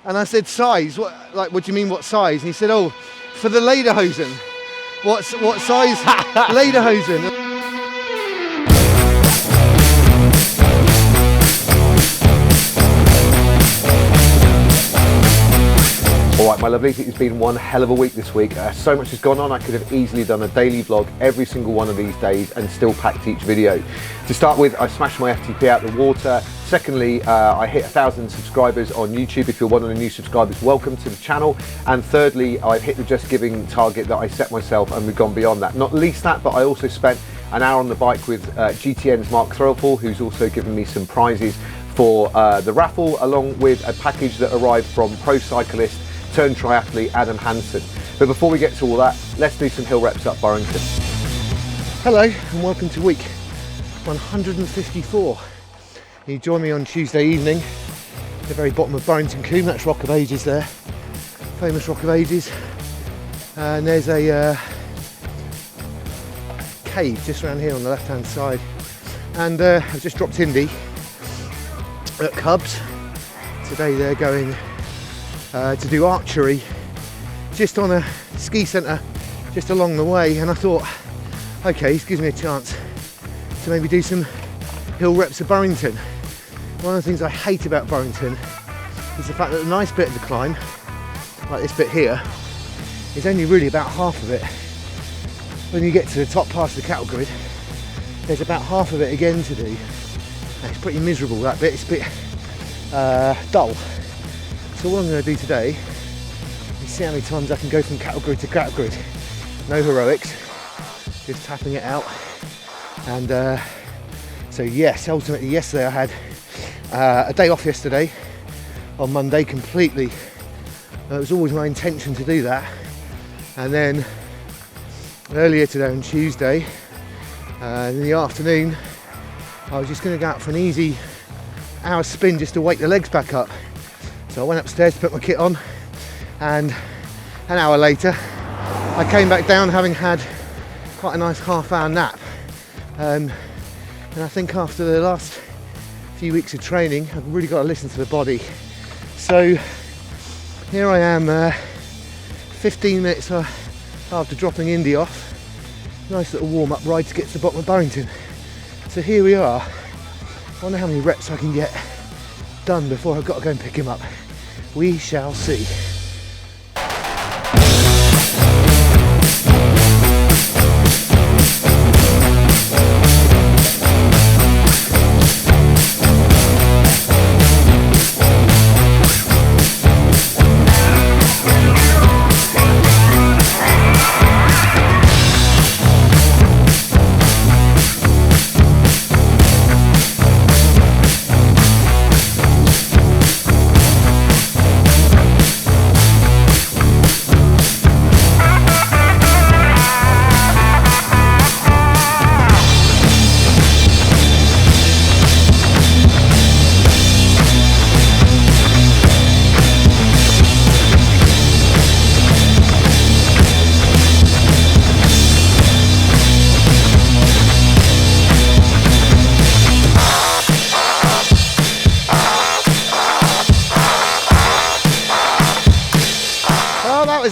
And I said, size? What do you mean, what size? And he said, oh, for the lederhosen. What size lederhosen? Alright my lovelies, it's been one hell of a week this week. So much has gone on, I could have easily done a daily vlog every single one of these days and still packed each video. To start with, I smashed my FTP out the water. Secondly, I hit 1,000 subscribers on YouTube. If you're one of the new subscribers, welcome to the channel. And thirdly, I've hit the Just Giving target that I set myself and we've gone beyond that. Not least that, but I also spent an hour on the bike with GTN's Mark THRELFALL, who's also given me some prizes for the raffle, along with a package that arrived from pro cyclist turned triathlete Adam Hansen. But before we get to all that, let's do some hill reps up Burrington. Hello and welcome to week 154. You join me on Tuesday evening at the very bottom of Burrington Combe. That's Rock of Ages there, famous Rock of Ages. And there's a cave just around here on the left hand side. And I've just dropped Indy at Cubs. Today they're going to do archery just on a ski centre just along the way, and I thought, okay, this gives me a chance to maybe do some hill reps of Burrington. One of the things I hate about Burrington is the fact that the nice bit of the climb, like this bit here, is only really about half of it. When you get to the top part of the cattle grid, there's about half of it again to do. And it's pretty miserable, that bit. It's a bit dull. So what I'm going to do today is see how many times I can go from cattle grid to cattle grid. No heroics, just tapping it out. And so yes, ultimately yesterday I had a day off yesterday on Monday completely. It was always my intention to do that. And then earlier today on Tuesday, in the afternoon, I was just going to go out for an easy hour spin just to wake the legs back up. So I went upstairs to put my kit on, and an hour later I came back down having had quite a nice half-hour nap. And I think after the last few weeks of training, I've really got to listen to the body. So here I am, 15 minutes after dropping Indy off. Nice little warm-up ride to get to the bottom of Burrington. So here we are. I wonder how many reps I can get done before I've got to go and pick him up. We shall see.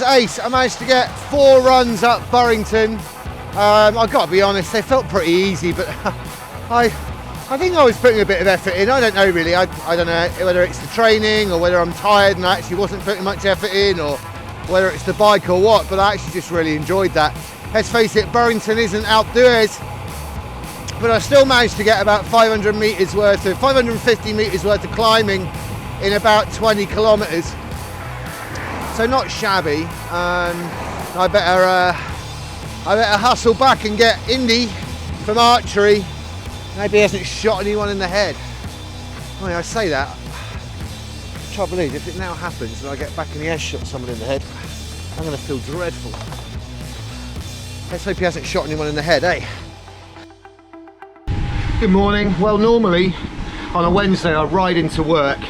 Ace. I managed to get 4 runs up Burrington. I've got to be honest, they felt pretty easy, but I think I was putting a bit of effort in. I don't know really. I don't know whether it's the training or whether I'm tired and I actually wasn't putting much effort in, or whether it's the bike or what, but I actually just really enjoyed that. Let's face it, Burrington isn't outdoors, but I still managed to get about 550 metres worth of climbing in about 20 kilometres. So not shabby. I better hustle back and get Indy from archery. Maybe he hasn't shot anyone in the head. I mean, I say that. The trouble is, if it now happens and I get back in the air, shot someone in the head, I'm going to feel dreadful. Let's hope he hasn't shot anyone in the head, eh? Good morning. Well, normally on a Wednesday I ride into work,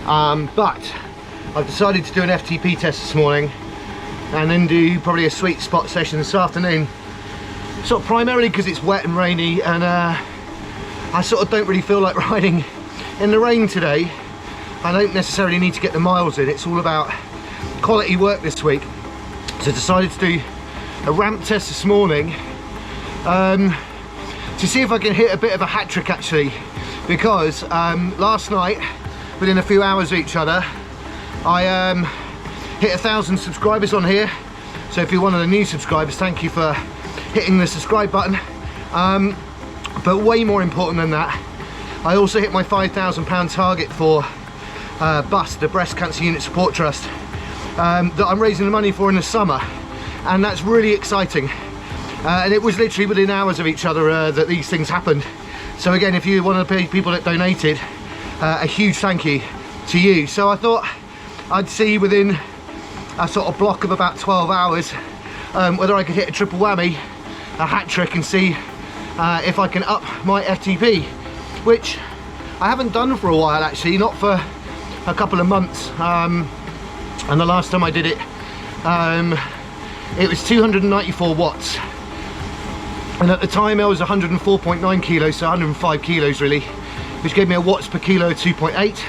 but I've decided to do an FTP test this morning and then do probably a sweet spot session this afternoon. Sort of primarily because it's wet and rainy, and I sort of don't really feel like riding in the rain today. I don't necessarily need to get the miles in. It's all about quality work this week. So I decided to do a ramp test this morning to see if I can hit a bit of a hat trick actually, because last night, within a few hours of each other, I hit 1,000 subscribers on here. So if you're one of the new subscribers, thank you for hitting the subscribe button. But way more important than that, I also hit my £5,000 target for BUST, the Breast Cancer Unit Support Trust, that I'm raising the money for in the summer, and that's really exciting. And it was literally within hours of each other that these things happened. So again, if you're one of the people that donated, a huge thank you to you. So I thought I'd see within a sort of block of about 12 hours whether I could hit a triple whammy, a hat trick, and see if I can up my FTP, which I haven't done for a while actually, not for a couple of months. And the last time I did it, it was 294 watts. And at the time I was 104.9 kilos, so 105 kilos really, which gave me a watts per kilo of 2.8.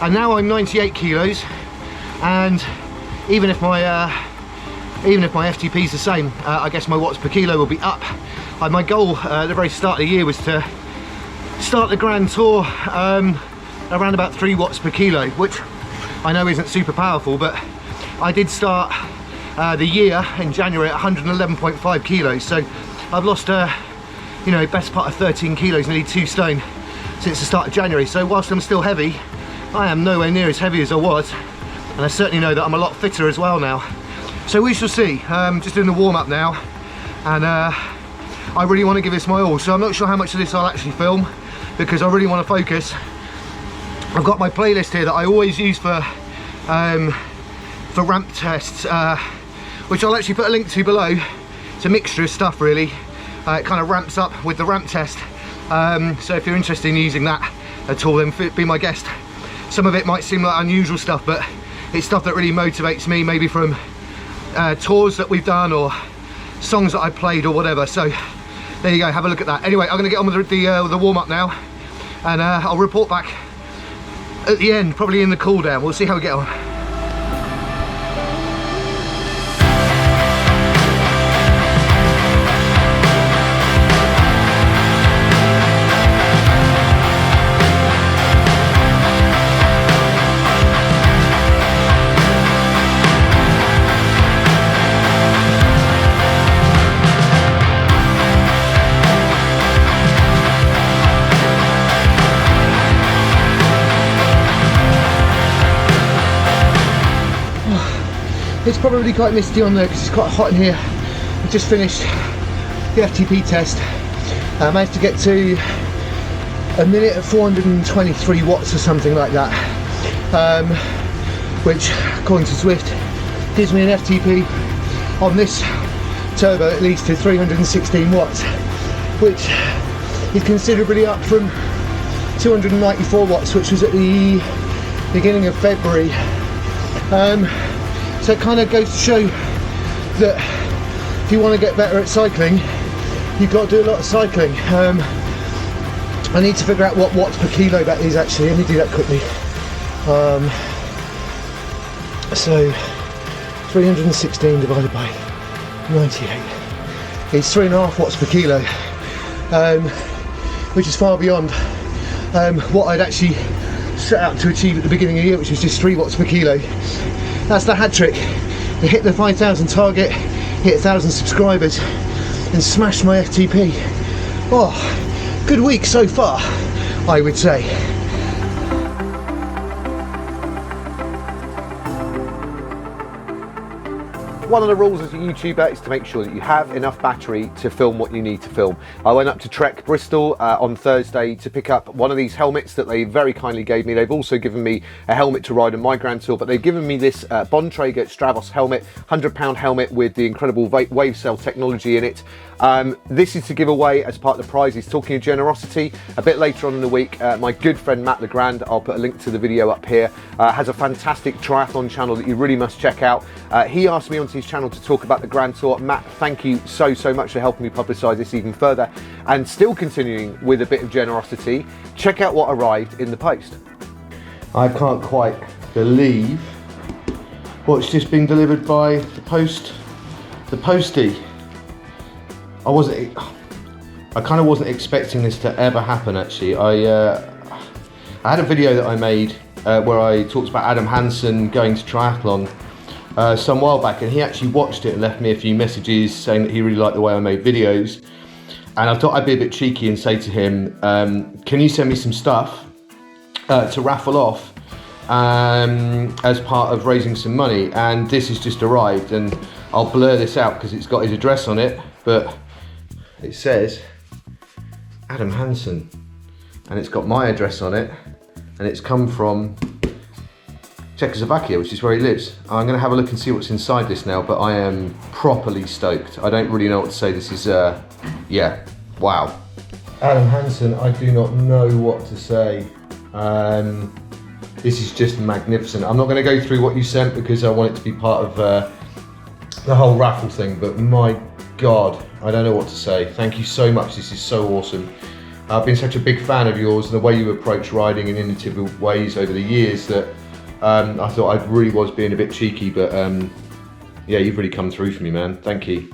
And now I'm 98 kilos, and even if my FTP is the same, I guess my watts per kilo will be up. My goal at the very start of the year was to start the Grand Tour around about 3 watts per kilo, which I know isn't super powerful, but I did start the year in January at 111.5 kilos, so I've lost you know, best part of 13 kilos, nearly 2 stone since the start of January. So whilst I'm still heavy, I am nowhere near as heavy as I was, and I certainly know that I'm a lot fitter as well now. So we shall see. Just doing the warm-up now, and I really want to give this my all, so I'm not sure how much of this I'll actually film, because I really want to focus. I've got my playlist here that I always use for ramp tests, which I'll actually put a link to below. It's a mixture of stuff really. It kind of ramps up with the ramp test, so if you're interested in using that at all, then be my guest. Some of it might seem like unusual stuff, but it's stuff that really motivates me, maybe from tours that we've done or songs that I played or whatever. So there you go, have a look at that. Anyway, I'm going to get on with the warm-up now, and I'll report back at the end, probably in the cool down. We'll see how we get on. It's probably quite misty on there because it's quite hot in here. I've just finished the FTP test. I managed to get to a minute at 423 watts or something like that, which according to Zwift gives me an FTP on this turbo at least to 316 watts, which is considerably up from 294 watts, which was at the beginning of February. So it kind of goes to show that if you want to get better at cycling, you've got to do a lot of cycling. I need to figure out what watts per kilo that is actually. Let me do that quickly. So 316 divided by 98 is 3.5 watts per kilo, which is far beyond what I'd actually set out to achieve at the beginning of the year, which was just 3 watts per kilo. That's the hat trick. I hit the 5,000 target, hit 1,000 subscribers, and smashed my FTP. Oh, good week so far, I would say. One of the rules as a YouTuber is to make sure that you have enough battery to film what you need to film. I went up to Trek Bristol on Thursday to pick up one of these helmets that they very kindly gave me. They've also given me a helmet to ride on my Grand Tour, but they've given me this Bontrager Stravos helmet, £100 helmet with the incredible wave cell technology in it. This is to give away as part of the prizes. Talking of generosity, a bit later on in the week, my good friend Matt Legrand, I'll put a link to the video up here, has a fantastic triathlon channel that you really must check out. He asked me onto his his channel to talk about the Grand Tour. Matt, thank you so much for helping me publicise this even further, and still continuing with a bit of generosity. Check out what arrived in the post. I can't quite believe what's just been delivered by the postie. I kind of wasn't expecting this to ever happen, actually. I had a video that I made where I talked about Adam Hansen going to triathlon some while back, and he actually watched it and left me a few messages saying that he really liked the way I made videos. And I thought I'd be a bit cheeky and say to him, can you send me some stuff to raffle off as part of raising some money? And this has just arrived, and I'll blur this out because it's got his address on it, but it says Adam Hansen, and it's got my address on it, and it's come from Czechoslovakia, which is where he lives. I'm going to have a look and see what's inside this now, but I am properly stoked. I don't really know what to say. This is, yeah, wow. Adam Hansen, I do not know what to say. This is just magnificent. I'm not going to go through what you sent because I want it to be part of the whole raffle thing, but my God, I don't know what to say. Thank you so much. This is so awesome. I've been such a big fan of yours and the way you approach riding in innovative ways over the years that I thought I really was being a bit cheeky, but yeah, you've really come through for me, man. Thank you.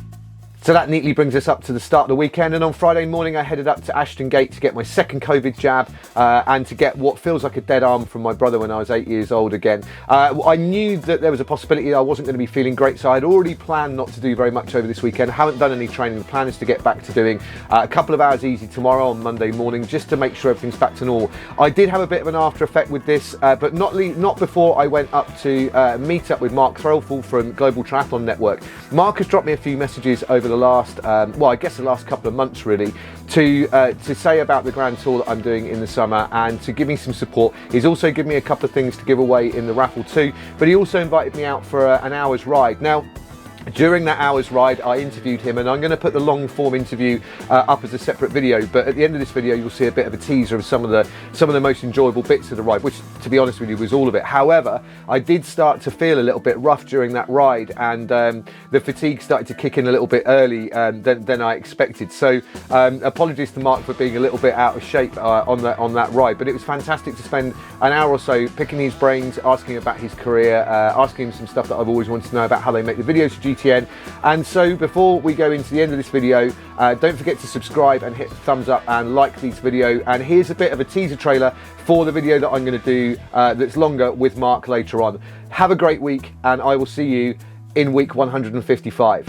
So that neatly brings us up to the start of the weekend, and on Friday morning I headed up to Ashton Gate to get my second COVID jab and to get what feels like a dead arm from my brother when I was 8 years old again. I knew that there was a possibility I wasn't going to be feeling great, so I'd already planned not to do very much over this weekend. I haven't done any training. The plan is to get back to doing a couple of hours easy tomorrow on Monday morning, just to make sure everything's back to normal. I did have a bit of an after effect with this, but not before I went up to meet up with Mark THRELFALL from Global Triathlon Network. Mark has dropped me a few messages over the last, well, I guess the last couple of months really, to say about the Grand Tour that I'm doing in the summer and to give me some support. He's also given me a couple of things to give away in the raffle too, but he also invited me out for an hour's ride. Now, during that hour's ride, I interviewed him, and I'm going to put the long form interview up as a separate video, but at the end of this video you'll see a bit of a teaser of some of the most enjoyable bits of the ride, which, to be honest with you, was all of it. However, I did start to feel a little bit rough during that ride, and the fatigue started to kick in a little bit early than I expected. So apologies to Mark for being a little bit out of shape on that ride, but it was fantastic to spend an hour or so picking his brains, asking about his career, asking him some stuff that I've always wanted to know about how they make the videos for GTN. And so before we go into the end of this video, don't forget to subscribe and hit the thumbs up and like this video. And here's a bit of a teaser trailer for the video that I'm going to do that's longer with Mark later on. Have a great week, and I will see you in week 155.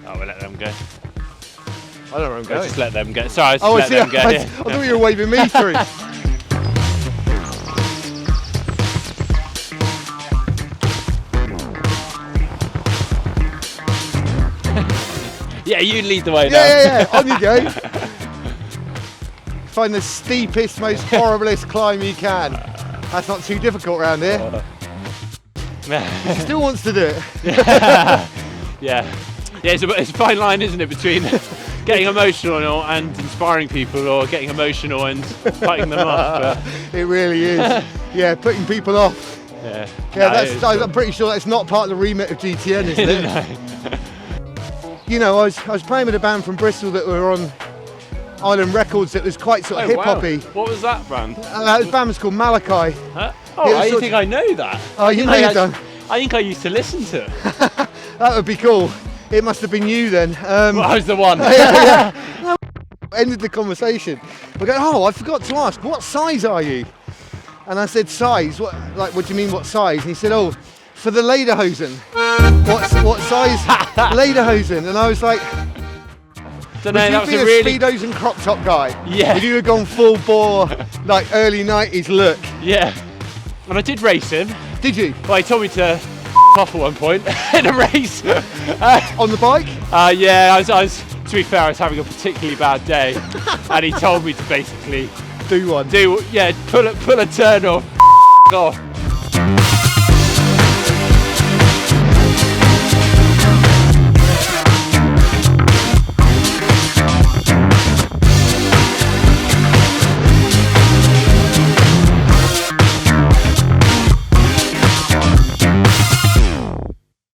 Oh, we'll let them go. I don't know where I'm going. Just let them go. Sorry, Oh, let them go. I thought you were waving me through. Yeah, you lead the way now. Yeah, on you go. Find the steepest, most horriblest climb you can. That's not too difficult around here. He still wants to do it. Yeah, it's a fine line, isn't it, between getting emotional and inspiring people, or getting emotional and fighting them off. But it really is. Yeah, putting people off. yeah, I'm pretty sure that's not part of the remit of GTN, isn't it? No. You know, I was playing with a band from Bristol that were on Island Records that was quite sort of hip-hoppy. Wow. What was that band? The band was called Malachi. Huh? Oh, I think I know that. Oh, you may have done. I think I used to listen to it. That would be cool. It must have been you then. Well, I was the one. Yeah. Ended the conversation. We go, oh, I forgot to ask, what size are you? And I said, size? What do you mean, what size? And he said, oh, for the lederhosen. What size lederhosen? And I was like, Don't know, would that was you be a really Speedos and crop top guy? Yeah. Would you have gone full bore, like early 90s look? Yeah. And I did race him. Did you? Well, he told me to off at one point in a race. On the bike? Yeah, I was, to be fair, I was having a particularly bad day, and he told me to basically Do one. pull a turn off.